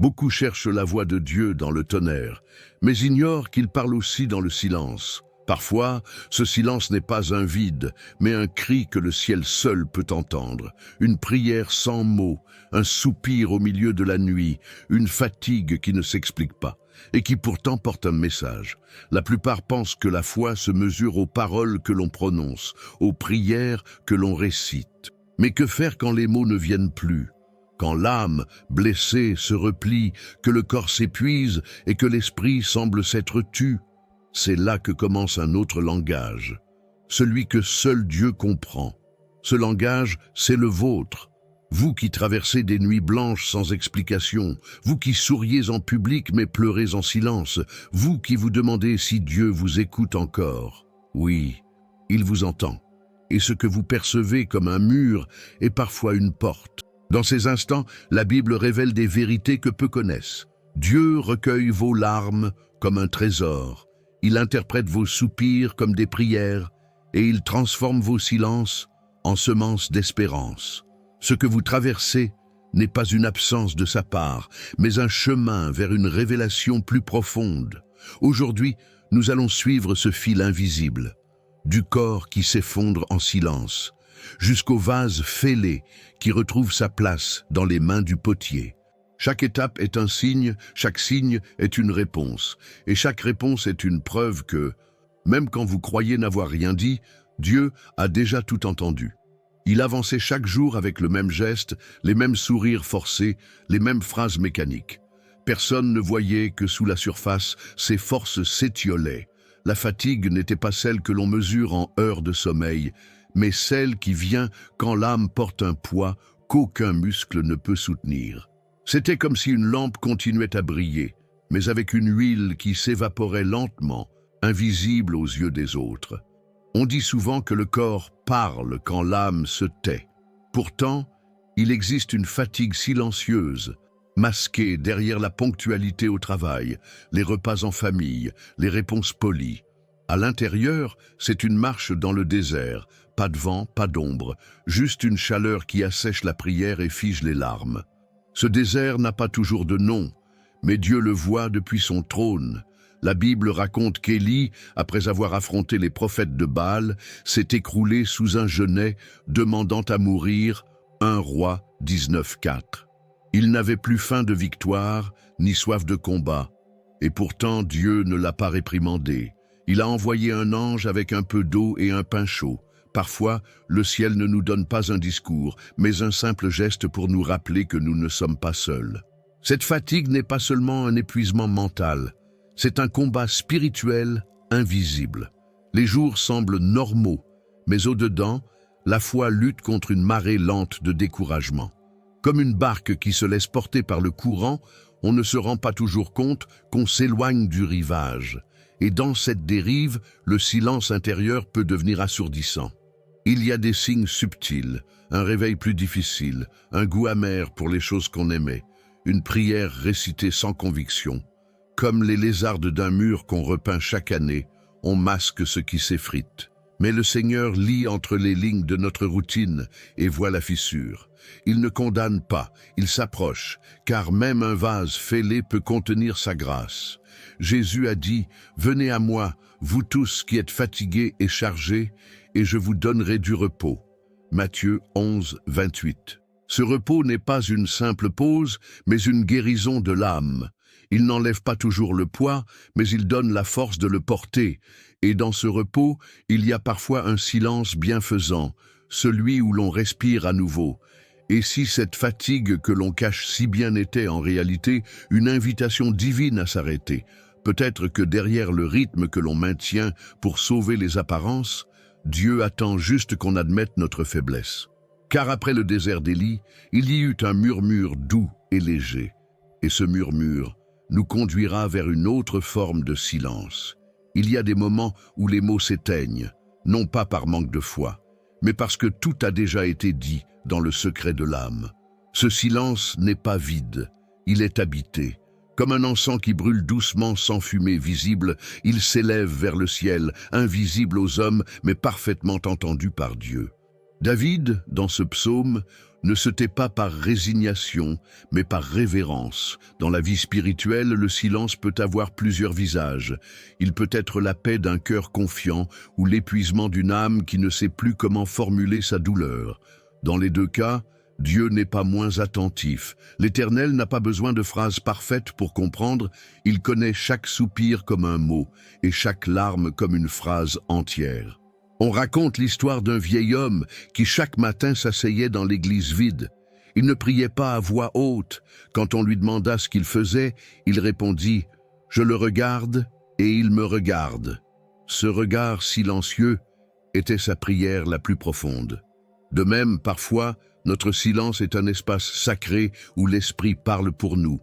Beaucoup cherchent la voix de Dieu dans le tonnerre, mais ignorent qu'il parle aussi dans le silence. Parfois, ce silence n'est pas un vide, mais un cri que le ciel seul peut entendre, une prière sans mots, un soupir au milieu de la nuit, une fatigue qui ne s'explique pas, et qui pourtant porte un message. La plupart pensent que la foi se mesure aux paroles que l'on prononce, aux prières que l'on récite. Mais que faire quand les mots ne viennent plus ? Quand l'âme, blessée, se replie, que le corps s'épuise et que l'esprit semble s'être tu, c'est là que commence un autre langage, celui que seul Dieu comprend. Ce langage, c'est le vôtre. Vous qui traversez des nuits blanches sans explication, vous qui souriez en public mais pleurez en silence, vous qui vous demandez si Dieu vous écoute encore. Oui, il vous entend. Et ce que vous percevez comme un mur est parfois une porte. Dans ces instants, la Bible révèle des vérités que peu connaissent. Dieu recueille vos larmes comme un trésor. Il interprète vos soupirs comme des prières et il transforme vos silences en semences d'espérance. Ce que vous traversez n'est pas une absence de sa part, mais un chemin vers une révélation plus profonde. Aujourd'hui, nous allons suivre ce fil invisible, du corps qui s'effondre en silence, jusqu'au vase fêlé qui retrouve sa place dans les mains du potier. Chaque étape est un signe, chaque signe est une réponse, et chaque réponse est une preuve que, même quand vous croyez n'avoir rien dit, Dieu a déjà tout entendu. Il avançait chaque jour avec le même geste, les mêmes sourires forcés, les mêmes phrases mécaniques. Personne ne voyait que sous la surface, ses forces s'étiolaient. La fatigue n'était pas celle que l'on mesure en heures de sommeil, mais celle qui vient quand l'âme porte un poids qu'aucun muscle ne peut soutenir. C'était comme si une lampe continuait à briller, mais avec une huile qui s'évaporait lentement, invisible aux yeux des autres. On dit souvent que le corps parle quand l'âme se tait. Pourtant, il existe une fatigue silencieuse, masquée derrière la ponctualité au travail, les repas en famille, les réponses polies. À l'intérieur, c'est une marche dans le désert, pas de vent, pas d'ombre, juste une chaleur qui assèche la prière et fige les larmes. Ce désert n'a pas toujours de nom, mais Dieu le voit depuis son trône. La Bible raconte qu'Élie, après avoir affronté les prophètes de Baal, s'est écroulé sous un genêt, demandant à mourir, 1 Roi 19:4. Il n'avait plus faim de victoire, ni soif de combat, et pourtant Dieu ne l'a pas réprimandé. Il a envoyé un ange avec un peu d'eau et un pain chaud. Parfois, le ciel ne nous donne pas un discours, mais un simple geste pour nous rappeler que nous ne sommes pas seuls. Cette fatigue n'est pas seulement un épuisement mental, c'est un combat spirituel invisible. Les jours semblent normaux, mais au-dedans, la foi lutte contre une marée lente de découragement. Comme une barque qui se laisse porter par le courant, on ne se rend pas toujours compte qu'on s'éloigne du rivage. Et dans cette dérive, le silence intérieur peut devenir assourdissant. Il y a des signes subtils, un réveil plus difficile, un goût amer pour les choses qu'on aimait, une prière récitée sans conviction. Comme les lézardes d'un mur qu'on repeint chaque année, on masque ce qui s'effrite. Mais le Seigneur lit entre les lignes de notre routine et voit la fissure. Il ne condamne pas, il s'approche, car même un vase fêlé peut contenir sa grâce. Jésus a dit « Venez à moi, vous tous qui êtes fatigués et chargés, et je vous donnerai du repos. » Matthieu 11, 28. Ce repos n'est pas une simple pause, mais une guérison de l'âme. Il n'enlève pas toujours le poids, mais il donne la force de le porter. Et dans ce repos, il y a parfois un silence bienfaisant, celui où l'on respire à nouveau. Et si cette fatigue que l'on cache si bien était en réalité une invitation divine à s'arrêter, peut-être que derrière le rythme que l'on maintient pour sauver les apparences, Dieu attend juste qu'on admette notre faiblesse. Car après le désert d'Élie, il y eut un murmure doux et léger. Et ce murmure nous conduira vers une autre forme de silence. Il y a des moments où les mots s'éteignent, non pas par manque de foi, mais parce que tout a déjà été dit dans le secret de l'âme. Ce silence n'est pas vide, il est habité. Comme un encens qui brûle doucement sans fumée visible, il s'élève vers le ciel, invisible aux hommes, mais parfaitement entendu par Dieu. David, dans ce psaume, ne se tait pas par résignation, mais par révérence. Dans la vie spirituelle, le silence peut avoir plusieurs visages. Il peut être la paix d'un cœur confiant ou l'épuisement d'une âme qui ne sait plus comment formuler sa douleur. Dans les deux cas, Dieu n'est pas moins attentif. L'Éternel n'a pas besoin de phrases parfaites pour comprendre, il connaît chaque soupir comme un mot et chaque larme comme une phrase entière. On raconte l'histoire d'un vieil homme qui chaque matin s'asseyait dans l'église vide. Il ne priait pas à voix haute. Quand on lui demanda ce qu'il faisait, il répondit « Je le regarde et il me regarde ». Ce regard silencieux était sa prière la plus profonde. De même, parfois, notre silence est un espace sacré où l'Esprit parle pour nous.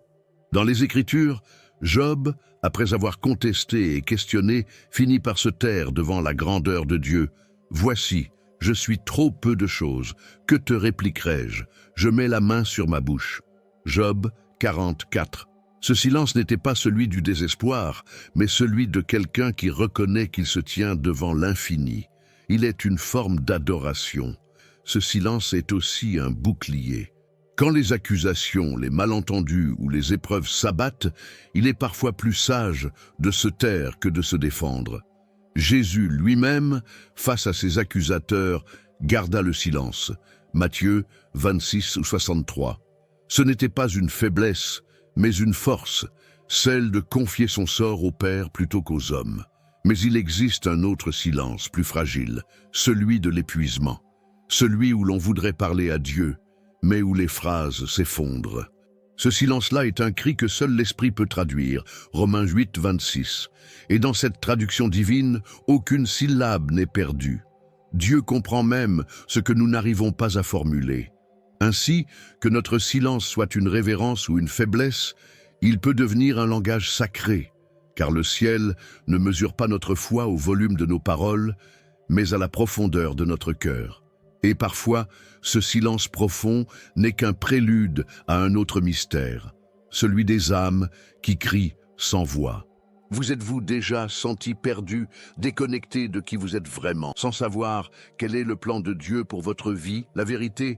Dans les Écritures, Job, après avoir contesté et questionné, finit par se taire devant la grandeur de Dieu. « Voici, je suis trop peu de choses. Que te répliquerai-je? Je mets la main sur ma bouche. » Job 44. Ce silence n'était pas celui du désespoir, mais celui de quelqu'un qui reconnaît qu'il se tient devant l'infini. Il est une forme d'adoration. Ce silence est aussi un bouclier. Quand les accusations, les malentendus ou les épreuves s'abattent, il est parfois plus sage de se taire que de se défendre. Jésus lui-même, face à ses accusateurs, garda le silence. Matthieu 26 ou 63. Ce n'était pas une faiblesse, mais une force, celle de confier son sort au Père plutôt qu'aux hommes. Mais il existe un autre silence plus fragile, celui de l'épuisement. Celui où l'on voudrait parler à Dieu, mais où les phrases s'effondrent. Ce silence-là est un cri que seul l'Esprit peut traduire, Romains 8, 26. Et dans cette traduction divine, aucune syllabe n'est perdue. Dieu comprend même ce que nous n'arrivons pas à formuler. Ainsi, que notre silence soit une révérence ou une faiblesse, il peut devenir un langage sacré, car le ciel ne mesure pas notre foi au volume de nos paroles, mais à la profondeur de notre cœur. Et parfois, ce silence profond n'est qu'un prélude à un autre mystère, celui des âmes qui crient sans voix. Vous êtes-vous déjà senti perdu, déconnecté de qui vous êtes vraiment, sans savoir quel est le plan de Dieu pour votre vie? La vérité,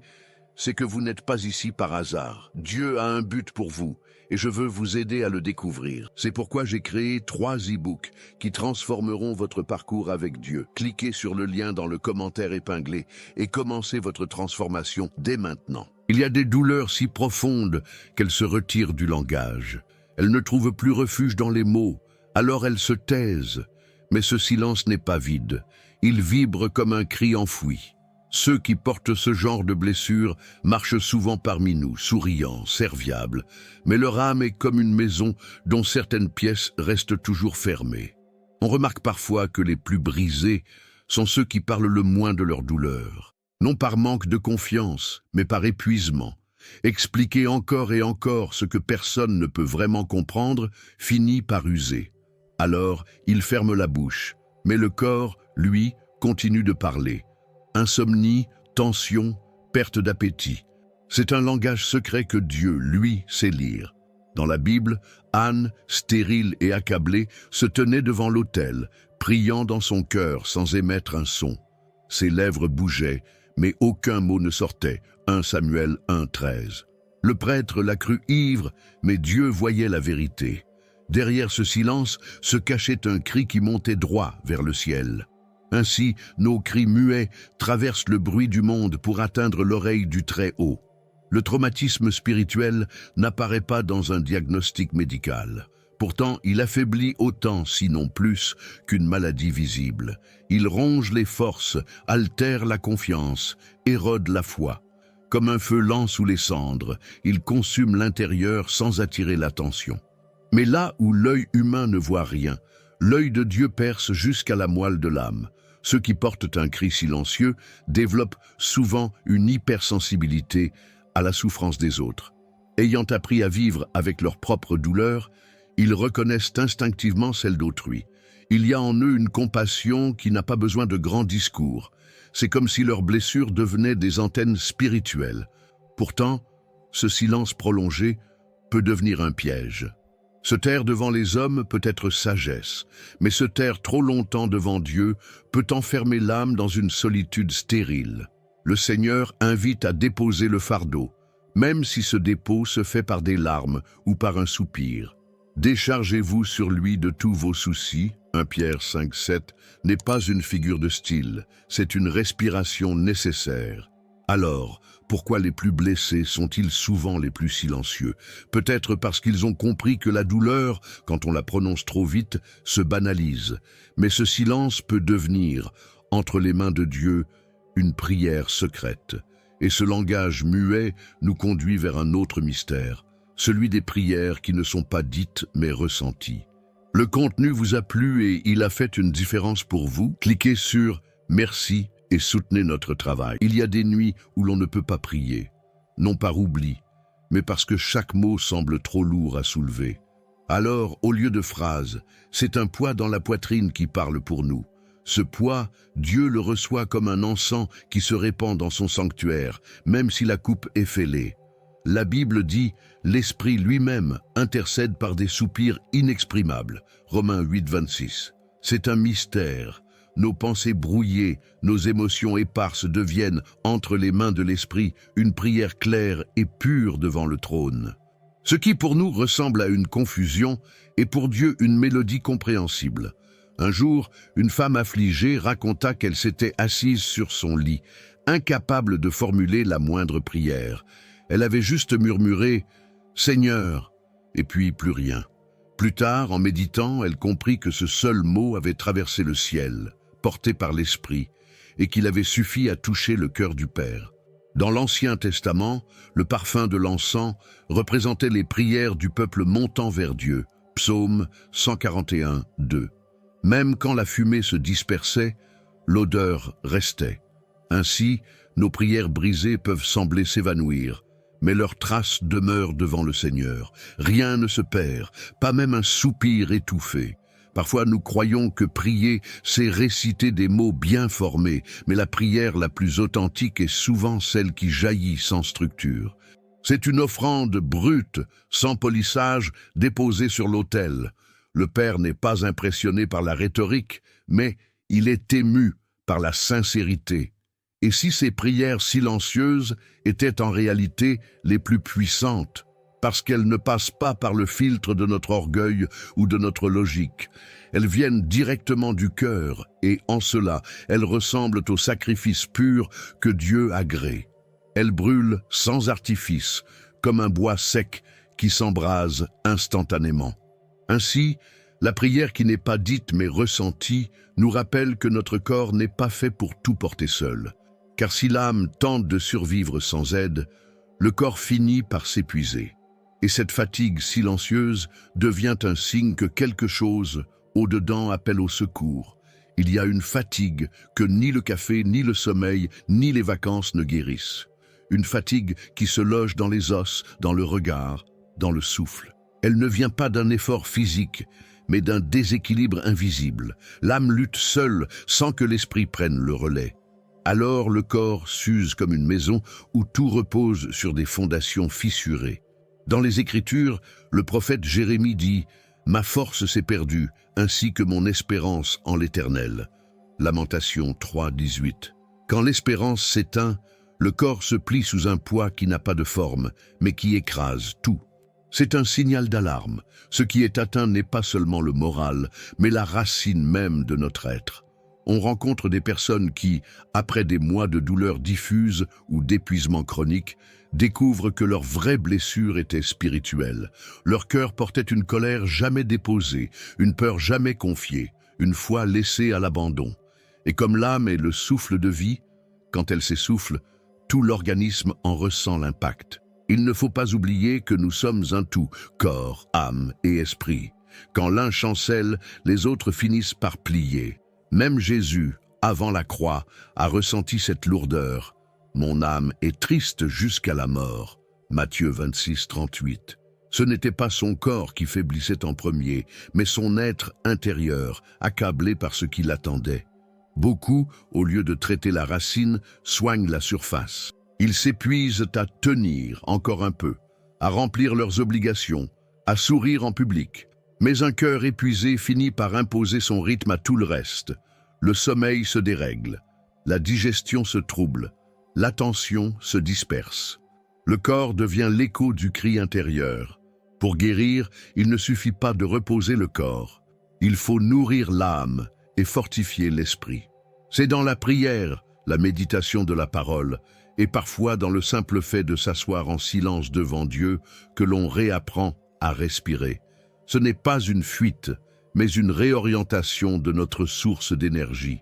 c'est que vous n'êtes pas ici par hasard. Dieu a un but pour vous, et je veux vous aider à le découvrir. C'est pourquoi j'ai créé 3 e-books qui transformeront votre parcours avec Dieu. Cliquez sur le lien dans le commentaire épinglé et commencez votre transformation dès maintenant. Il y a des douleurs si profondes qu'elles se retirent du langage. Elles ne trouvent plus refuge dans les mots, alors elles se taisent. Mais ce silence n'est pas vide, il vibre comme un cri enfoui. Ceux qui portent ce genre de blessures marchent souvent parmi nous, souriants, serviables, mais leur âme est comme une maison dont certaines pièces restent toujours fermées. On remarque parfois que les plus brisés sont ceux qui parlent le moins de leur douleur, non par manque de confiance, mais par épuisement. Expliquer encore et encore ce que personne ne peut vraiment comprendre finit par user. Alors, ils ferment la bouche, mais le corps, lui, continue de parler. Insomnie, tension, perte d'appétit. C'est un langage secret que Dieu, lui, sait lire. Dans la Bible, Anne, stérile et accablée, se tenait devant l'autel, priant dans son cœur sans émettre un son. Ses lèvres bougeaient, mais aucun mot ne sortait. 1 Samuel 1, 13. Le prêtre l'a cru ivre, mais Dieu voyait la vérité. Derrière ce silence se cachait un cri qui montait droit vers le ciel. Ainsi, nos cris muets traversent le bruit du monde pour atteindre l'oreille du Très-Haut. Le traumatisme spirituel n'apparaît pas dans un diagnostic médical. Pourtant, il affaiblit autant, sinon plus, qu'une maladie visible. Il ronge les forces, altère la confiance, érode la foi. Comme un feu lent sous les cendres, il consume l'intérieur sans attirer l'attention. Mais là où l'œil humain ne voit rien, l'œil de Dieu perce jusqu'à la moelle de l'âme. Ceux qui portent un cri silencieux développent souvent une hypersensibilité à la souffrance des autres. Ayant appris à vivre avec leur propre douleur, ils reconnaissent instinctivement celle d'autrui. Il y a en eux une compassion qui n'a pas besoin de grands discours. C'est comme si leurs blessures devenaient des antennes spirituelles. Pourtant, ce silence prolongé peut devenir un piège. Se taire devant les hommes peut être sagesse, mais se taire trop longtemps devant Dieu peut enfermer l'âme dans une solitude stérile. Le Seigneur invite à déposer le fardeau, même si ce dépôt se fait par des larmes ou par un soupir. Déchargez-vous sur lui de tous vos soucis, 1 Pierre 5,7, n'est pas une figure de style, c'est une respiration nécessaire. Alors, pourquoi les plus blessés sont-ils souvent les plus silencieux? Peut-être parce qu'ils ont compris que la douleur, quand on la prononce trop vite, se banalise. Mais ce silence peut devenir, entre les mains de Dieu, une prière secrète. Et ce langage muet nous conduit vers un autre mystère, celui des prières qui ne sont pas dites mais ressenties. Le contenu vous a plu et il a fait une différence pour vous? Cliquez sur « Merci » et soutenez notre travail. Il y a des nuits où l'on ne peut pas prier, non par oubli, mais parce que chaque mot semble trop lourd à soulever. Alors, au lieu de phrases, c'est un poids dans la poitrine qui parle pour nous. Ce poids, Dieu le reçoit comme un encens qui se répand dans son sanctuaire, même si la coupe est fêlée. La Bible dit « L'Esprit lui-même intercède par des soupirs inexprimables » Romains 8, 26. C'est un mystère. Nos pensées brouillées, nos émotions éparses deviennent, entre les mains de l'Esprit, une prière claire et pure devant le trône. Ce qui pour nous ressemble à une confusion est pour Dieu une mélodie compréhensible. Un jour, une femme affligée raconta qu'elle s'était assise sur son lit, incapable de formuler la moindre prière. Elle avait juste murmuré « Seigneur » et puis plus rien. Plus tard, en méditant, elle comprit que ce seul mot avait traversé le ciel, porté par l'Esprit, et qu'il avait suffi à toucher le cœur du Père. Dans l'Ancien Testament, le parfum de l'encens représentait les prières du peuple montant vers Dieu. Psaume 141, 2. Même quand la fumée se dispersait, l'odeur restait. Ainsi, nos prières brisées peuvent sembler s'évanouir, mais leurs traces demeurent devant le Seigneur. Rien ne se perd, pas même un soupir étouffé. Parfois nous croyons que prier, c'est réciter des mots bien formés, mais la prière la plus authentique est souvent celle qui jaillit sans structure. C'est une offrande brute, sans polissage, déposée sur l'autel. Le Père n'est pas impressionné par la rhétorique, mais il est ému par la sincérité. Et si ces prières silencieuses étaient en réalité les plus puissantes, parce qu'elles ne passent pas par le filtre de notre orgueil ou de notre logique. Elles viennent directement du cœur et, en cela, elles ressemblent au sacrifice pur que Dieu agrée. Elles brûlent sans artifice, comme un bois sec qui s'embrase instantanément. Ainsi, la prière qui n'est pas dite mais ressentie nous rappelle que notre corps n'est pas fait pour tout porter seul. Car si l'âme tente de survivre sans aide, le corps finit par s'épuiser. Et cette fatigue silencieuse devient un signe que quelque chose au-dedans appelle au secours. Il y a une fatigue que ni le café, ni le sommeil, ni les vacances ne guérissent. Une fatigue qui se loge dans les os, dans le regard, dans le souffle. Elle ne vient pas d'un effort physique, mais d'un déséquilibre invisible. L'âme lutte seule, sans que l'esprit prenne le relais. Alors le corps s'use comme une maison où tout repose sur des fondations fissurées. Dans les Écritures, le prophète Jérémie dit « Ma force s'est perdue, ainsi que mon espérance en l'Éternel ». Lamentation 3, 18. Quand l'espérance s'éteint, le corps se plie sous un poids qui n'a pas de forme, mais qui écrase tout. C'est un signal d'alarme. Ce qui est atteint n'est pas seulement le moral, mais la racine même de notre être. On rencontre des personnes qui, après des mois de douleurs diffuses ou d'épuisement chronique, découvrent que leur vraie blessure était spirituelle. Leur cœur portait une colère jamais déposée, une peur jamais confiée, une foi laissée à l'abandon. Et comme l'âme est le souffle de vie, quand elle s'essouffle, tout l'organisme en ressent l'impact. Il ne faut pas oublier que nous sommes un tout, corps, âme et esprit. Quand l'un chancelle, les autres finissent par plier. Même Jésus, avant la croix, a ressenti cette lourdeur. « Mon âme est triste jusqu'à la mort » Matthieu 26, 38. Ce n'était pas son corps qui faiblissait en premier, mais son être intérieur, accablé par ce qui l'attendait. Beaucoup, au lieu de traiter la racine, soignent la surface. Ils s'épuisent à tenir encore un peu, à remplir leurs obligations, à sourire en public. Mais un cœur épuisé finit par imposer son rythme à tout le reste. Le sommeil se dérègle, la digestion se trouble, l'attention se disperse. Le corps devient l'écho du cri intérieur. Pour guérir, il ne suffit pas de reposer le corps. Il faut nourrir l'âme et fortifier l'esprit. C'est dans la prière, la méditation de la parole, et parfois dans le simple fait de s'asseoir en silence devant Dieu que l'on réapprend à respirer. Ce n'est pas une fuite, mais une réorientation de notre source d'énergie.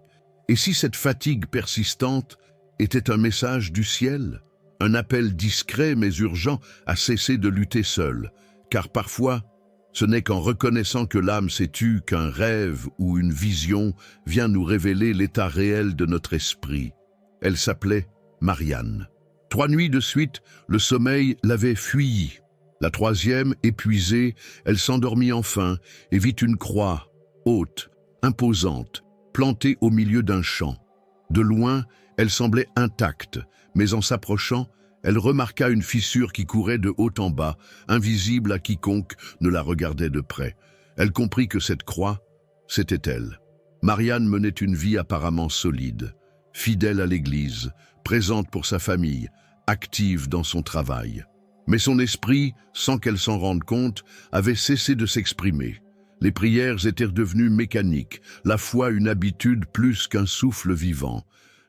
Et si cette fatigue persistante était un message du ciel, un appel discret mais urgent à cesser de lutter seul, car parfois, ce n'est qu'en reconnaissant que l'âme s'est tue qu'un rêve ou une vision vient nous révéler l'état réel de notre esprit. Elle s'appelait Marianne. 3 nuits de suite, le sommeil l'avait fuyie. La 3e, épuisée, elle s'endormit enfin et vit une croix, haute, imposante, plantée au milieu d'un champ. De loin, elle semblait intacte, mais en s'approchant, elle remarqua une fissure qui courait de haut en bas, invisible à quiconque ne la regardait de près. Elle comprit que cette croix, c'était elle. Marianne menait une vie apparemment solide, fidèle à l'Église, présente pour sa famille, active dans son travail. Mais son esprit, sans qu'elle s'en rende compte, avait cessé de s'exprimer. Les prières étaient devenues mécaniques, la foi une habitude plus qu'un souffle vivant.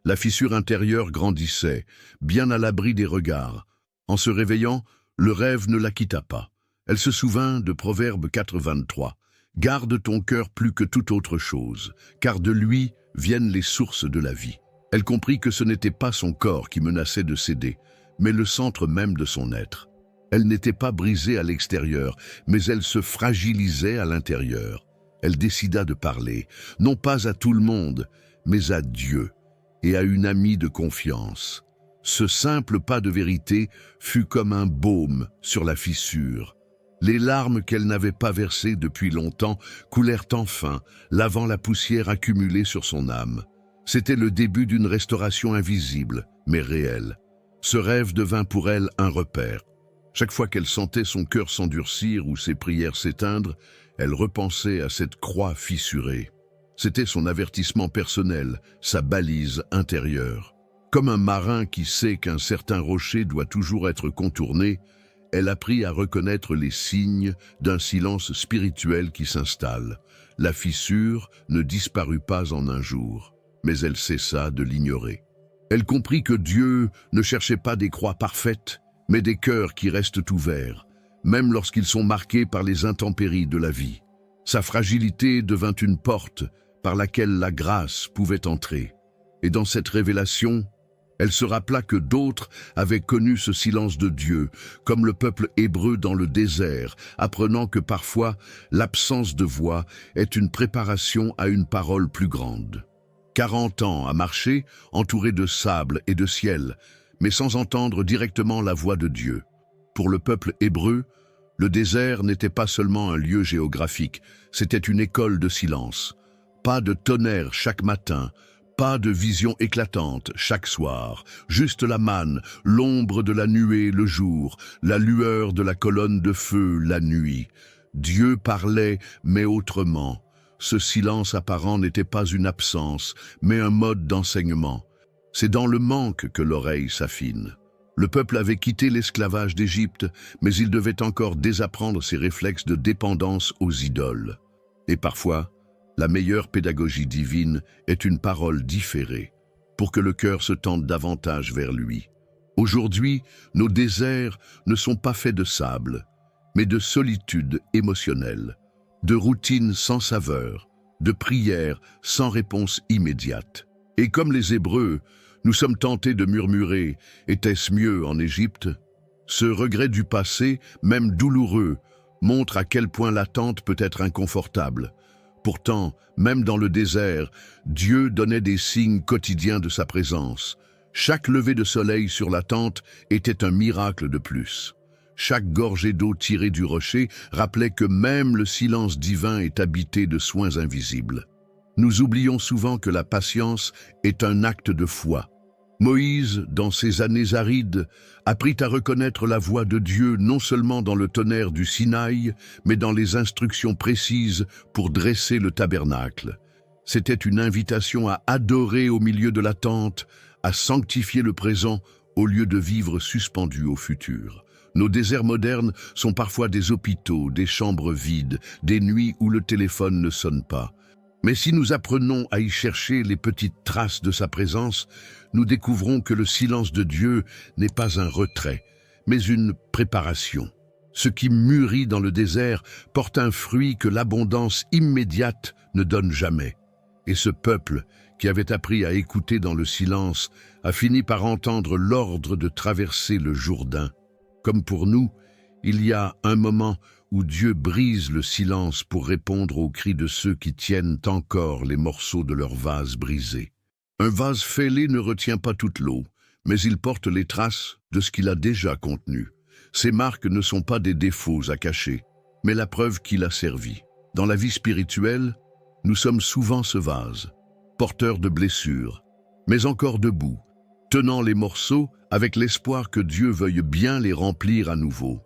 La fissure intérieure grandissait, bien à l'abri des regards. En se réveillant, le rêve ne la quitta pas. Elle se souvint de Proverbe 4,23. « Garde ton cœur plus que toute autre chose, car de lui viennent les sources de la vie. » Elle comprit que ce n'était pas son corps qui menaçait de céder, mais le centre même de son être. Elle n'était pas brisée à l'extérieur, mais elle se fragilisait à l'intérieur. Elle décida de parler, non pas à tout le monde, mais à Dieu et à une amie de confiance. Ce simple pas de vérité fut comme un baume sur la fissure. Les larmes qu'elle n'avait pas versées depuis longtemps coulèrent enfin, lavant la poussière accumulée sur son âme. C'était le début d'une restauration invisible, mais réelle. Ce rêve devint pour elle un repère. Chaque fois qu'elle sentait son cœur s'endurcir ou ses prières s'éteindre, elle repensait à cette croix fissurée. C'était son avertissement personnel, sa balise intérieure. Comme un marin qui sait qu'un certain rocher doit toujours être contourné, elle apprit à reconnaître les signes d'un silence spirituel qui s'installe. La fissure ne disparut pas en un jour, mais elle cessa de l'ignorer. Elle comprit que Dieu ne cherchait pas des croix parfaites, mais des cœurs qui restent ouverts, même lorsqu'ils sont marqués par les intempéries de la vie. Sa fragilité devint une porte par laquelle la grâce pouvait entrer. Et dans cette révélation, elle se rappela que d'autres avaient connu ce silence de Dieu, comme le peuple hébreu dans le désert, apprenant que parfois l'absence de voix est une préparation à une parole plus grande. 40 ans à marcher, entouré de sable et de ciel, mais sans entendre directement la voix de Dieu. Pour le peuple hébreu, le désert n'était pas seulement un lieu géographique, c'était une école de silence. Pas de tonnerre chaque matin, pas de vision éclatante chaque soir, juste la manne, l'ombre de la nuée le jour, la lueur de la colonne de feu la nuit. Dieu parlait, mais autrement. Ce silence apparent n'était pas une absence, mais un mode d'enseignement. C'est dans le manque que l'oreille s'affine. Le peuple avait quitté l'esclavage d'Égypte, mais il devait encore désapprendre ses réflexes de dépendance aux idoles. Et parfois, la meilleure pédagogie divine est une parole différée, pour que le cœur se tende davantage vers lui. Aujourd'hui, nos déserts ne sont pas faits de sable, mais de solitude émotionnelle, de routines sans saveur, de prières sans réponse immédiate. Et comme les Hébreux, nous sommes tentés de murmurer « Était-ce mieux en Égypte ?» Ce regret du passé, même douloureux, montre à quel point l'attente peut être inconfortable. Pourtant, même dans le désert, Dieu donnait des signes quotidiens de sa présence. Chaque lever de soleil sur la tente était un miracle de plus. Chaque gorgée d'eau tirée du rocher rappelait que même le silence divin est habité de soins invisibles. Nous oublions souvent que la patience est un acte de foi. Moïse, dans ses années arides, apprit à reconnaître la voix de Dieu non seulement dans le tonnerre du Sinaï, mais dans les instructions précises pour dresser le tabernacle. C'était une invitation à adorer au milieu de la tente, à sanctifier le présent au lieu de vivre suspendu au futur. Nos déserts modernes sont parfois des hôpitaux, des chambres vides, des nuits où le téléphone ne sonne pas. Mais si nous apprenons à y chercher les petites traces de sa présence, nous découvrons que le silence de Dieu n'est pas un retrait, mais une préparation. Ce qui mûrit dans le désert porte un fruit que l'abondance immédiate ne donne jamais. Et ce peuple, qui avait appris à écouter dans le silence, a fini par entendre l'ordre de traverser le Jourdain. Comme pour nous, il y a un moment où Dieu brise le silence pour répondre aux cris de ceux qui tiennent encore les morceaux de leur vase brisé. Un vase fêlé ne retient pas toute l'eau, mais il porte les traces de ce qu'il a déjà contenu. Ces marques ne sont pas des défauts à cacher, mais la preuve qu'il a servi. Dans la vie spirituelle, nous sommes souvent ce vase, porteurs de blessures, mais encore debout, tenant les morceaux avec l'espoir que Dieu veuille bien les remplir à nouveau.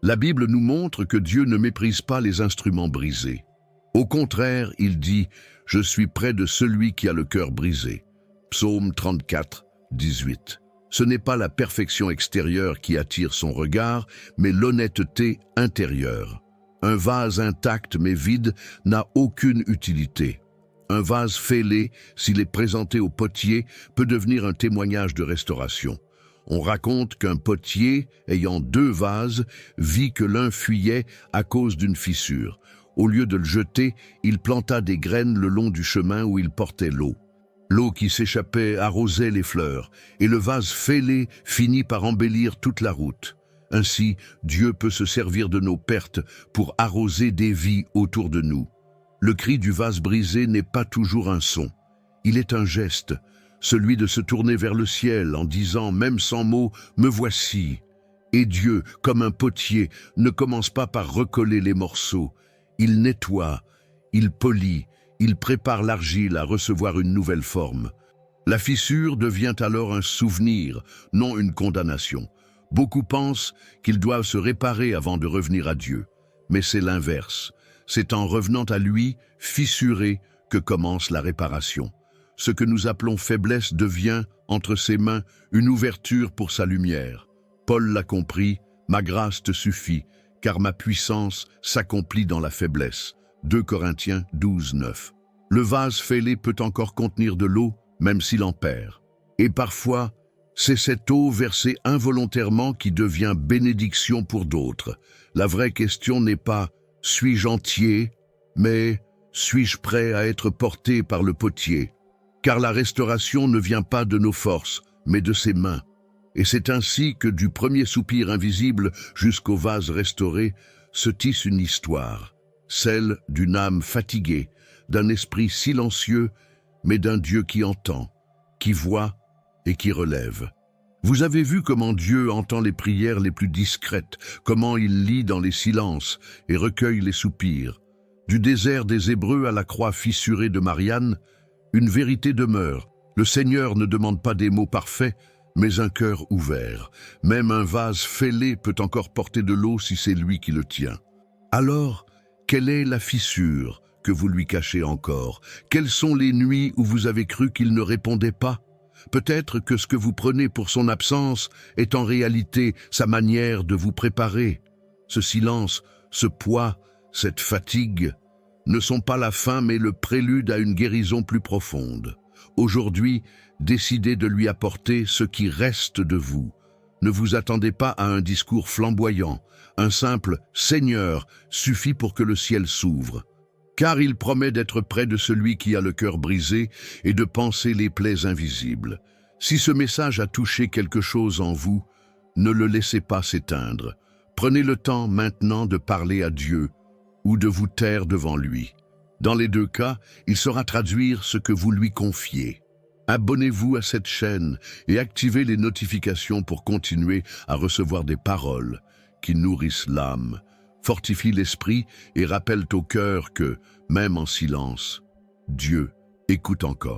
La Bible nous montre que Dieu ne méprise pas les instruments brisés. Au contraire, il dit « Je suis près de celui qui a le cœur brisé ». Psaume 34, 18. Ce n'est pas la perfection extérieure qui attire son regard, mais l'honnêteté intérieure. Un vase intact mais vide n'a aucune utilité. Un vase fêlé, s'il est présenté au potier, peut devenir un témoignage de restauration. On raconte qu'un potier, ayant 2 vases, vit que l'un fuyait à cause d'une fissure. Au lieu de le jeter, il planta des graines le long du chemin où il portait l'eau. L'eau qui s'échappait arrosait les fleurs, et le vase fêlé finit par embellir toute la route. Ainsi, Dieu peut se servir de nos pertes pour arroser des vies autour de nous. Le cri du vase brisé n'est pas toujours un son. Il est un geste, celui de se tourner vers le ciel en disant, même sans mots, « Me voici ». Et Dieu, comme un potier, ne commence pas par recoller les morceaux. Il nettoie, il polit, il prépare l'argile à recevoir une nouvelle forme. La fissure devient alors un souvenir, non une condamnation. Beaucoup pensent qu'ils doivent se réparer avant de revenir à Dieu. Mais c'est l'inverse. C'est en revenant à lui, fissuré, que commence la réparation. Ce que nous appelons faiblesse devient, entre ses mains, une ouverture pour sa lumière. Paul l'a compris, « Ma grâce te suffit, car ma puissance s'accomplit dans la faiblesse. » 2 Corinthiens 12, 9. Le vase fêlé peut encore contenir de l'eau, même s'il en perd. Et parfois, c'est cette eau versée involontairement qui devient bénédiction pour d'autres. La vraie question n'est pas « suis-je entier ?», mais « suis-je prêt à être porté par le potier ?» Car la restauration ne vient pas de nos forces, mais de ses mains. Et c'est ainsi que du premier soupir invisible jusqu'au vase restauré se tisse une histoire, celle d'une âme fatiguée, d'un esprit silencieux, mais d'un Dieu qui entend, qui voit et qui relève. Vous avez vu comment Dieu entend les prières les plus discrètes, comment il lit dans les silences et recueille les soupirs. Du désert des Hébreux à la croix fissurée de Marianne, une vérité demeure. Le Seigneur ne demande pas des mots parfaits, mais un cœur ouvert. Même un vase fêlé peut encore porter de l'eau si c'est lui qui le tient. Alors, quelle est la fissure que vous lui cachez encore? Quelles sont les nuits où vous avez cru qu'il ne répondait pas? Peut-être que ce que vous prenez pour son absence est en réalité sa manière de vous préparer. Ce silence, ce poids, cette fatigue ne sont pas la fin mais le prélude à une guérison plus profonde. Aujourd'hui, décidez de lui apporter ce qui reste de vous. Ne vous attendez pas à un discours flamboyant. Un simple « Seigneur » suffit pour que le ciel s'ouvre. Car il promet d'être près de celui qui a le cœur brisé et de panser les plaies invisibles. Si ce message a touché quelque chose en vous, ne le laissez pas s'éteindre. Prenez le temps maintenant de parler à Dieu ou de vous taire devant lui. Dans les 2 cas, il saura traduire ce que vous lui confiez. Abonnez-vous à cette chaîne et activez les notifications pour continuer à recevoir des paroles qui nourrissent l'âme, fortifient l'esprit et rappellent au cœur que, même en silence, Dieu écoute encore.